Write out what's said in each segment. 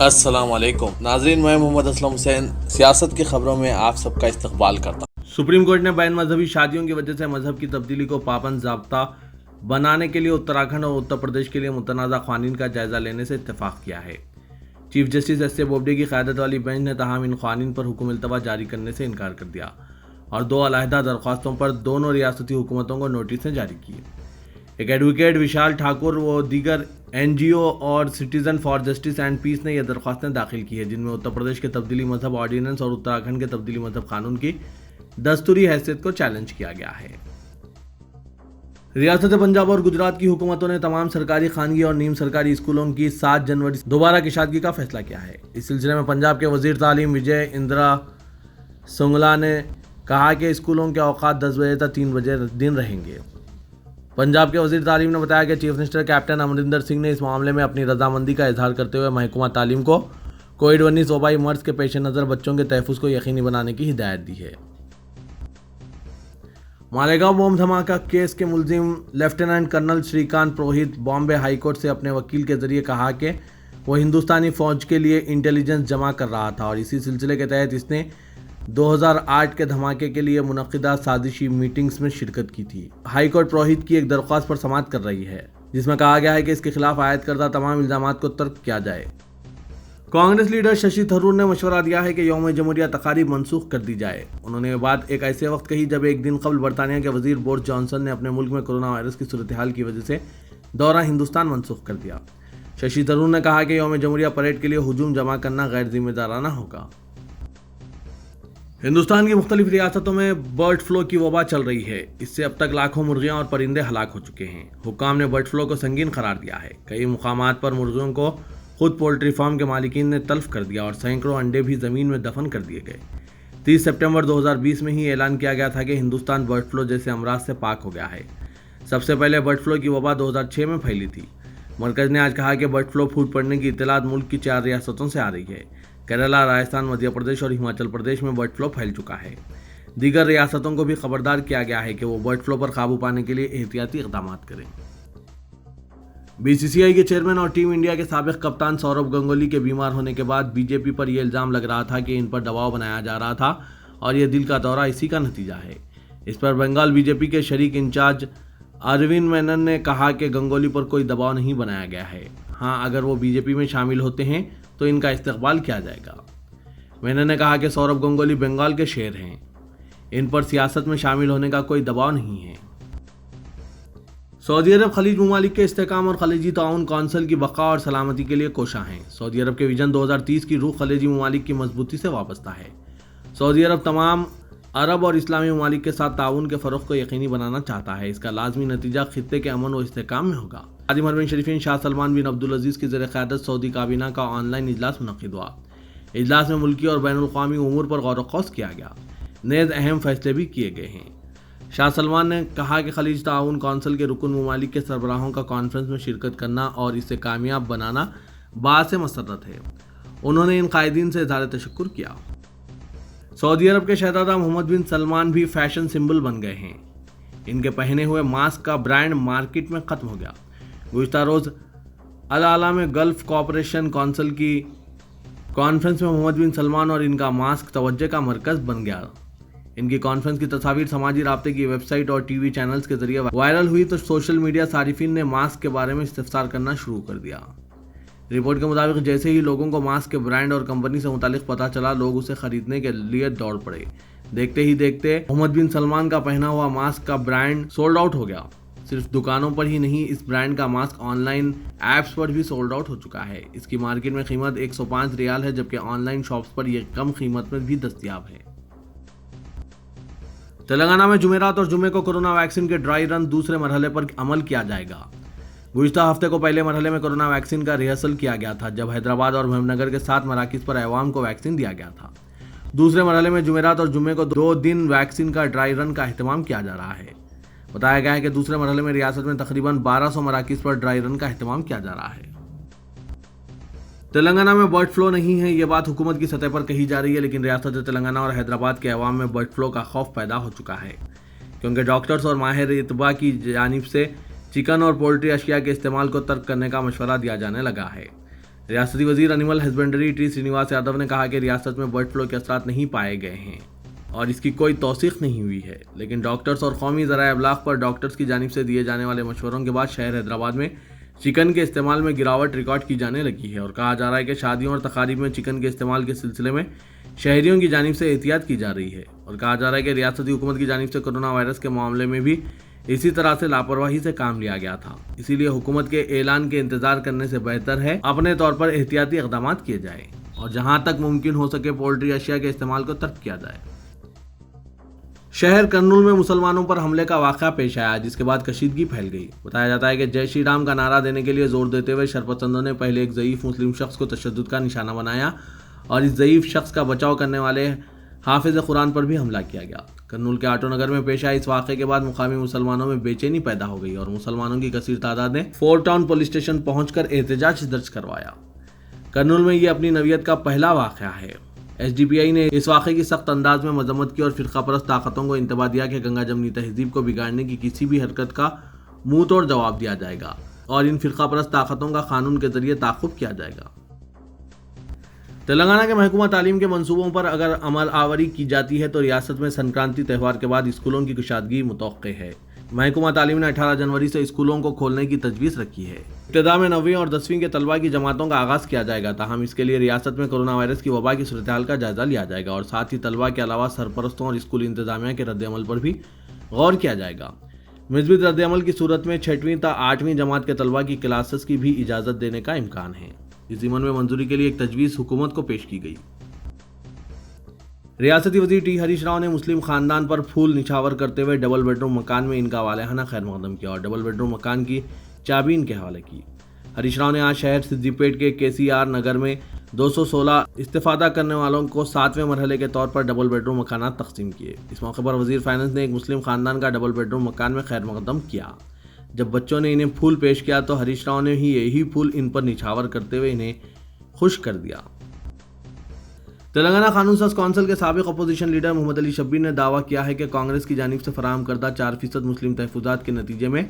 السلام علیکم ناظرین، میں محمد اسلم حسین سیاست کی خبروں میں آپ سب کا استقبال کرتا ہوں۔ سپریم کورٹ نے بین مذہبی شادیوں کی وجہ سے مذہب کی تبدیلی کو پابند ضابطہ بنانے کے لیے اتراکھنڈ اور اتر پردیش کے لیے متنازع قوانین کا جائزہ لینے سے اتفاق کیا ہے۔ Chief justice S A Bobde کی قیادت والی بینچ نے تاہم ان قوانین پر حکم التوا جاری کرنے سے انکار کر دیا اور 2 علیحدہ درخواستوں پر دونوں ریاستی حکومتوں کو نوٹسیں جاری کیے۔ ایک ایڈوکیٹ وشال ٹھاکر و دیگر این جی او اور citizen for justice and peace نے یہ درخواستیں داخل کی ہیں، جن میں اتر پردیش کے تبدیلی مذہب آرڈیننس اور اتراکھنڈ کے تبدیلی مذہب قانون کی دستوری حیثیت کو چیلنج کیا گیا ہے۔ ریاست پنجاب اور گجرات کی حکومتوں نے تمام سرکاری خانگی اور نیم سرکاری اسکولوں کی 7 جنوری سے دوبارہ کشادگی کا فیصلہ کیا ہے۔ اس سلسلے میں پنجاب کے وزیر تعلیم وجے اندرا سنگلا نے کہا کہ اسکولوں کے اوقات 10 بجے تک 3 بجے دن رہیں گے۔ پنجاب کے وزیر تعلیم نے بتایا کہ chief minister captain Amrinder Singh نے اس معاملے میں اپنی رضامندی کا اظہار کرتے ہوئے محکمہ تعلیم کو کووڈ-19 وبائی مرض کے پیش نظر بچوں کے تحفظ کو یقینی بنانے کی ہدایت دی ہے۔ مالیگاؤں بم دھماکہ کیس کے ملزم لیفٹیننٹ کرنل شری کانت پروہت بامبے ہائی کورٹ سے اپنے وکیل کے ذریعے کہا کہ وہ ہندوستانی فوج کے لیے انٹیلیجنس جمع کر رہا تھا اور اسی سلسلے کے تحت اس نے 2008 کے دھماکے کے لیے منعقدہ سازشی میٹنگز میں شرکت کی تھی۔ ہائی کورٹ پروہت کی ایک درخواست پر سماعت کر رہی ہے، جس میں کہا گیا ہے کہ اس کے خلاف عائد کردہ تمام الزامات کو ترک کیا جائے۔ کانگریس لیڈر ششی تھرور نے مشورہ دیا ہے کہ یوم جمہوریہ تقاریب منسوخ کر دی جائے۔ انہوں نے یہ بات ایک ایسے وقت کہی جب ایک دن قبل برطانیہ کے وزیر بورس جانسن نے اپنے ملک میں کورونا وائرس کی صورتحال کی وجہ سے دورہ ہندوستان منسوخ کر دیا۔ ششی تھرور نے کہا کہ یوم جمہوریہ پریڈ کے لیے ہجوم جمع کرنا غیر ذمہ دارانہ ہوگا۔ ہندوستان کی مختلف ریاستوں میں برڈ فلو کی وبا چل رہی ہے۔ اس سے اب تک لاکھوں مرغیاں اور پرندے ہلاک ہو چکے ہیں۔ حکام نے برڈ فلو کو سنگین قرار دیا ہے۔ کئی مقامات پر مرغیوں کو خود پولٹری فارم کے مالکین نے تلف کر دیا اور سینکڑوں انڈے بھی زمین میں دفن کر دیے گئے۔ 30 سپٹمبر 2020 میں ہی اعلان کیا گیا تھا کہ ہندوستان برڈ فلو جیسے امراض سے پاک ہو گیا ہے۔ سب سے پہلے برڈ فلو کی وبا 2006 میں پھیلی تھی۔ مرکز نے آج کہا کہ برڈ فلو پھوٹ پڑنے کی اطلاعات ملک کی 4 ریاستوں سے آ رہی ہے۔ کیرلا، راجستھان، مدھیہ پردیش اور ہماچل پردیش میں برڈ فلو پھیل چکا ہے۔ دیگر ریاستوں کو بھی خبردار کیا گیا ہے کہ وہ برڈ فلو پر قابو پانے کے لیے احتیاطی اقدامات کریں۔ بی سی سی آئی کے چیئرمین اور ٹیم انڈیا کے سابق کپتان سوربھ گنگولی کے بیمار ہونے کے بعد بی جے پی پر یہ الزام لگ رہا تھا کہ ان پر دباؤ بنایا جا رہا تھا اور یہ دل کا دورہ اسی کا نتیجہ ہے۔ اس پر بنگال بی جے پی کے شریک انچارج اروند مینن نے کہا کہ گنگولی پر کوئی دباؤ نہیں بنایا گیا ہے۔ ہاں، اگر وہ بی جے پی میں شامل ہوتے ہیں تو ان کا استقبال کیا جائے گا۔ مینن نے کہا کہ سوربھ گنگولی بنگال کے شیر ہیں، ان پر سیاست میں شامل ہونے کا کوئی دباؤ نہیں ہے۔ سعودی عرب خلیج ممالک کے استحکام اور خلیجی تعاون کونسل کی بقا اور سلامتی کے لیے کوشاں ہیں۔ سعودی عرب کے ویژن 2030 کی روح خلیجی ممالک کی مضبوطی سے وابستہ ہے۔ سعودی عرب تمام عرب اور اسلامی ممالک کے ساتھ تعاون کے فروغ کو یقینی بنانا چاہتا ہے۔ اس کا لازمی نتیجہ خطے کے امن و استحکام میں ہوگا۔ خادم حرمین شریفین شاہ سلمان بن عبدالعزیز کی زیر قیادت سعودی کابینہ کا آن لائن اجلاس منعقد ہوا۔ اجلاس میں ملکی اور بین الاقوامی امور پر غور و خوض کیا گیا، نیز اہم فیصلے بھی کیے گئے ہیں۔ شاہ سلمان نے کہا کہ خلیج تعاون کونسل کے رکن ممالک کے سربراہوں کا کانفرنس میں شرکت کرنا اور اسے کامیاب بنانا باعث مسرت ہے۔ انہوں نے ان قائدین سے اظہار تشکر کیا۔ سعودی عرب کے شہزادہ محمد بن سلمان بھی فیشن سمبل بن گئے ہیں۔ ان کے پہنے ہوئے ماسک کا برانڈ مارکیٹ میں ختم ہو گیا۔ گزشتہ روز العلا میں گلف کوآپریشن کونسل کی کانفرنس میں محمد بن سلمان اور ان کا ماسک توجہ کا مرکز بن گیا۔ ان کی کانفرنس کی تصاویر سماجی رابطے کی ویب سائٹ اور ٹی وی چینلز کے ذریعے وائرل ہوئی تو سوشل میڈیا صارفین نے ماسک کے بارے میں استفسار کرنا شروع کر دیا۔ رپورٹ کے مطابق جیسے ہی لوگوں کو ماسک کے برانڈ اور کمپنی سے متعلق پتہ چلا، لوگ اسے خریدنے کے لیے دوڑ پڑے۔ دیکھتے ہی دیکھتے محمد بن سلمان کا پہنا ہوا ماسک کا برانڈ سولڈ آؤٹ ہو گیا۔ صرف دکانوں پر ہی نہیں، اس برانڈ کا ماسک آن لائن ایپس پر بھی سولڈ آؤٹ ہو چکا ہے۔ اس کی مارکیٹ میں قیمت 105 ریال ہے، جبکہ آن لائن شاپس پر یہ کم قیمت میں بھی دستیاب ہے۔ تلنگانہ میں جمعرات اور جمعے کو کورونا ویکسین کے ڈرائی رن دوسرے مرحلے پر عمل کیا جائے گا۔ گزشتہ ہفتے کو پہلے مرحلے میں کورونا ویکسین کا ریہرسل کیا گیا تھا، جب حیدرآباد اور محبوب نگر کے 7 مراکز پر عوام کو ویکسین دیا گیا تھا۔ دوسرے مرحلے میں جمعرات اور جمعے کو 2 دن ویکسین کا ڈرائی رن کا اہتمام کیا جا رہا ہے۔ بتایا گیا ہے کہ دوسرے مرحلے میں ریاست میں تقریباً 1200 مراکز پر ڈرائی رن کا اہتمام کیا جا رہا ہے۔ تلنگانہ میں برڈ فلو نہیں ہے، یہ بات حکومت کی سطح پر کہی جا رہی ہے، لیکن ریاست تلنگانہ اور حیدرآباد کے عوام میں برڈ فلو کا خوف پیدا ہو چکا ہے، کیونکہ ڈاکٹرز اور ماہر اطباء کی جانب سے چکن اور پولٹری اشیاء کے استعمال کو ترک کرنے کا مشورہ دیا جانے لگا ہے۔ ریاستی وزیر animal husbandry T Srinivas Yadav نے کہا کہ ریاست میں برڈ فلو کے اثرات نہیں پائے گئے ہیں اور اس کی کوئی توثیق نہیں ہوئی ہے، لیکن ڈاکٹرز اور قومی ذرائع ابلاغ پر ڈاکٹرز کی جانب سے دیے جانے والے مشوروں کے بعد شہر حیدرآباد میں چکن کے استعمال میں گراوٹ ریکارڈ کی جانے لگی ہے اور کہا جا رہا ہے کہ شادیوں اور تقاریب میں چکن کے استعمال کے سلسلے میں شہریوں کی جانب سے احتیاط کی جا رہی ہے اور کہا جا رہا ہے کہ ریاستی حکومت کی جانب سے کورونا وائرس کے معاملے میں بھی اسی طرح سے لاپرواہی سے کام لیا گیا تھا، اسی لیے حکومت کے اعلان کے انتظار کرنے سے بہتر ہے اپنے طور پر احتیاطی اقدامات کیے جائیں اور جہاں تک ممکن ہو سکے پولٹری اشیاء کے استعمال کو ترک کیا جائے۔ شہر کرنول میں مسلمانوں پر حملے کا واقعہ پیش آیا جس کے بعد کشیدگی پھیل گئی۔ بتایا جاتا ہے کہ جے شری رام کا نعرہ دینے کے لیے زور دیتے ہوئے شرپسندوں نے پہلے ایک ضعیف مسلم شخص کو تشدد کا نشانہ بنایا اور اس ضعیف شخص کا بچاؤ کرنے والے حافظ قرآن پر بھی حملہ کیا گیا۔ کرنول کے آٹو نگر میں پیش آئے اس واقعے کے بعد مقامی مسلمانوں میں بے چینی پیدا ہو گئی اور مسلمانوں کی کثیر تعداد نے فور ٹاؤن پولیس اسٹیشن پہنچ کر احتجاج درج کروایا۔ کرنول میں یہ اپنی نوعیت کا پہلا واقعہ ہے۔ ایس ڈی پی آئی نے اس واقعے کی سخت انداز میں مذمت کی اور فرقہ پرست طاقتوں کو انتباہ دیا کہ گنگا جمنی تہذیب کو بگاڑنے کی کسی بھی حرکت کا منہ توڑ جواب دیا جائے گا اور ان فرقہ پرست طاقتوں کا قانون کے ذریعے تعاقب کیا جائے گا۔ تلنگانہ کے محکمہ تعلیم کے منصوبوں پر اگر عمل آوری کی جاتی ہے تو ریاست میں سنکرانتی تہوار کے بعد اسکولوں کی کشادگی متوقع ہے۔ محکمہ تعلیم نے 18 جنوری سے اسکولوں کو کھولنے کی تجویز رکھی ہے۔ ابتدا میں 9ویں اور 10ویں کے طلبہ کی جماعتوں کا آغاز کیا جائے گا، تاہم اس کے لیے ریاست میں کورونا وائرس کی وبا کی صورتحال کا جائزہ لیا جائے گا اور ساتھ ہی طلبہ کے علاوہ سرپرستوں اور اسکول انتظامیہ کے رد عمل پر بھی غور کیا جائے گا۔ مثبت رد عمل کی صورت میں 6ویں تا 8ویں جماعت کے طلبہ کی کلاسز کی بھی اجازت دینے کا امکان ہے۔ اس ضمن میں منظوری کے لیے ایک تجویز حکومت کو پیش کی گئی۔ ریاستی وزیر ٹی ہریش راؤ نے مسلم خاندان پر پھول نچھاور کرتے ہوئے ڈبل بیڈ روم مکان میں ان کا والہانہ خیر مقدم کیا اور ڈبل بیڈ روم مکان کی چابی ان کے حوالے کی۔ ہریش راؤ نے آج شہر سدی پیٹ کے KCR نگر میں 216 استفادہ کرنے والوں کو 7ویں مرحلے کے طور پر ڈبل بیڈ روم مکانات تقسیم کیے۔ اس موقع پر وزیر فائنانس نے ایک مسلم خاندان کا ڈبل بیڈ روم مکان میں خیر مقدم کیا۔ جب بچوں نے انہیں پھول پیش کیا تو ہریش راؤ نے ہی یہی پھول ان پر نچھاور کرتے ہوئے انہیں خوش کر دیا۔ تلنگانہ قانون ساز کونسل کے سابق اپوزیشن لیڈر محمد علی شبیر نے دعویٰ کیا ہے کہ کانگریس کی جانب سے فراہم کردہ 4% مسلم تحفظات کے نتیجے میں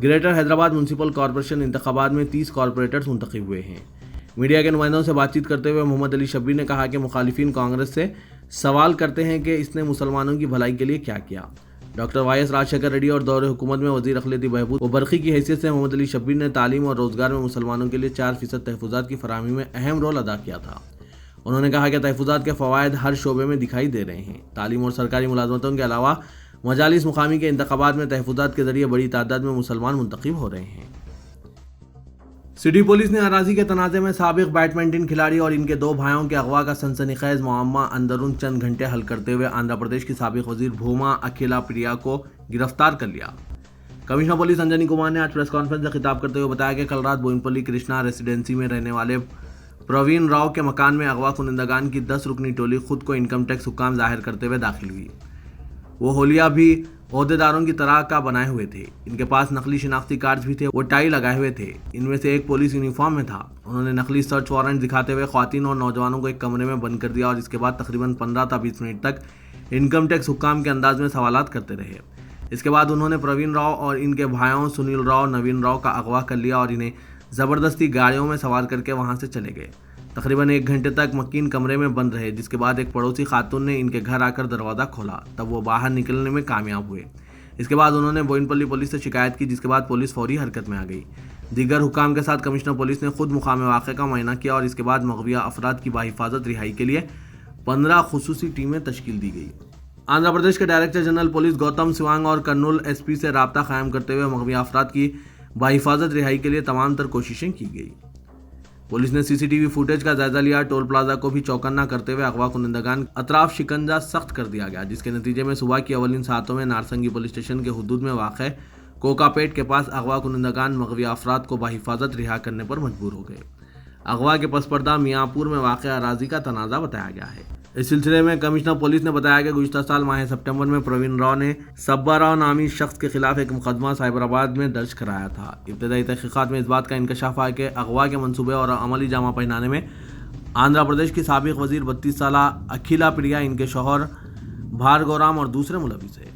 گریٹر حیدرآباد میونسپل کارپوریشن انتخابات میں 30 کارپوریٹرز منتخب ہوئے ہیں۔ میڈیا کے نمائندوں سے بات چیت کرتے ہوئے محمد علی شبیر نے کہا کہ مخالفین کانگریس سے سوال کرتے ہیں کہ اس نے مسلمانوں کی بھلائی کے لیے کیا کیا۔ ڈاکٹر YS راجشیکھر ریڈی اور دور حکومت میں وزیر اقلیتی بہبود و برقی کی حیثیت سے محمد علی شبیر نے تعلیم اور روزگار میں مسلمانوں کے لیے 4% تحفظات کی فراہمی میں اہم رول ادا کیا تھا۔ انہوں نے کہا کہ تحفظات کے فوائد ہر شعبے میں دکھائی دے رہے ہیں۔ تعلیم اور سرکاری ملازمتوں کے علاوہ مجالس مقامی کے انتخابات میں تحفظات کے ذریعے بڑی تعداد میں مسلمان منتخب ہو رہے ہیں۔ سٹی پولیس نے اراضی کے تنازع میں سابق بیڈمنٹن کھلاڑی اور ان کے 2 بھائیوں کے اغوا کا سنسنی خیز معمہ اندرون چند گھنٹے حل کرتے ہوئے آندھرا پردیش کی سابق وزیر بھوما اکھیلا پریا کو گرفتار کر لیا۔ کمشنر پولیس انجنی کمار نے آج پریس کانفرنس سے خطاب کرتے ہوئے بتایا کہ کل رات بوئنپلی کرشنا ریسیڈنسی میں رہنے والے پروین راؤ کے مکان میں اغوا کنندگان کی 10 رکنی ٹولی خود کو انکم ٹیکس حکام ظاہر کرتے ہوئے داخل ہوئی۔ وہ ہولیا بھی عہدیداروں کی طرح کا بنائے ہوئے تھے۔ ان کے پاس نقلی شناختی کارڈز بھی تھے۔ وہ ٹائی لگائے ہوئے تھے۔ ان میں سے ایک پولیس یونیفارم میں تھا۔ انہوں نے نقلی سرچ وارنٹ دکھاتے ہوئے خواتین اور نوجوانوں کو ایک کمرے میں بند کر دیا اور اس کے بعد تقریباً 15 تا 20 منٹ تک انکم ٹیکس حکام کے انداز میں سوالات کرتے رہے۔ اس کے بعد انہوں نے پروین راؤ اور ان کے بھائیوں سنیل راؤ نوین راؤ کا اغوا کر لیا اور انہیں زبردستی گاڑیوں میں سوار کر کے وہاں سے چلے گئے۔ تقریباً 1 گھنٹے تک مکین کمرے میں بند رہے، جس کے بعد ایک پڑوسی خاتون نے ان کے گھر آ کر دروازہ کھولا، تب وہ باہر نکلنے میں کامیاب ہوئے۔ اس کے بعد انہوں نے بوئنپلی پولیس سے شکایت کی، جس کے بعد پولیس فوری حرکت میں آ گئی۔ دیگر حکام کے ساتھ کمشنر پولیس نے خود مقام واقعہ کا معائنہ کیا اور اس کے بعد مغویہ افراد کی بحفاظت رہائی کے لیے 15 خصوصی ٹیمیں تشکیل دی گئی۔ آندھرا پردیش کے ڈائریکٹر جنرل پولیس گوتم سوانگ اور کرنول SP سے رابطہ قائم کرتے ہوئے مغویہ افراد کی بحفاظت رہائی کے لیے تمام تر کوششیں کی گئی۔ پولیس نے CCTV فوٹیج کا جائزہ لیا۔ ٹول پلازہ کو بھی چوکنا کرتے ہوئے اغوا کنندگان اطراف شکنجہ سخت کر دیا گیا، جس کے نتیجے میں صبح کی اولین ساعتوں میں نارسنگی پولیس اسٹیشن کے حدود میں واقع کوکا پیٹ کے پاس اغوا کنندگان مغویہ افراد کو بحفاظت رہا کرنے پر مجبور ہو گئے۔ اغوا کے پس پردہ میاں پور میں واقع اراضی کا تنازع بتایا گیا ہے۔ اس سلسلے میں کمشنر پولیس نے بتایا کہ گزشتہ سال ماہ ستمبر میں پروین راؤ نے سبا راؤ نامی شخص کے خلاف ایک مقدمہ سائبرآباد میں درج کرایا تھا۔ ابتدائی تحقیقات میں اس بات کا انکشاف آیا کہ اغوا کے منصوبے اور عملی جامہ پہنانے میں آندھرا پردیش کی سابق وزیر 32 سالہ اکھیلا پریا، ان کے شوہر بھارگو رام اور دوسرے ملوث ہیں۔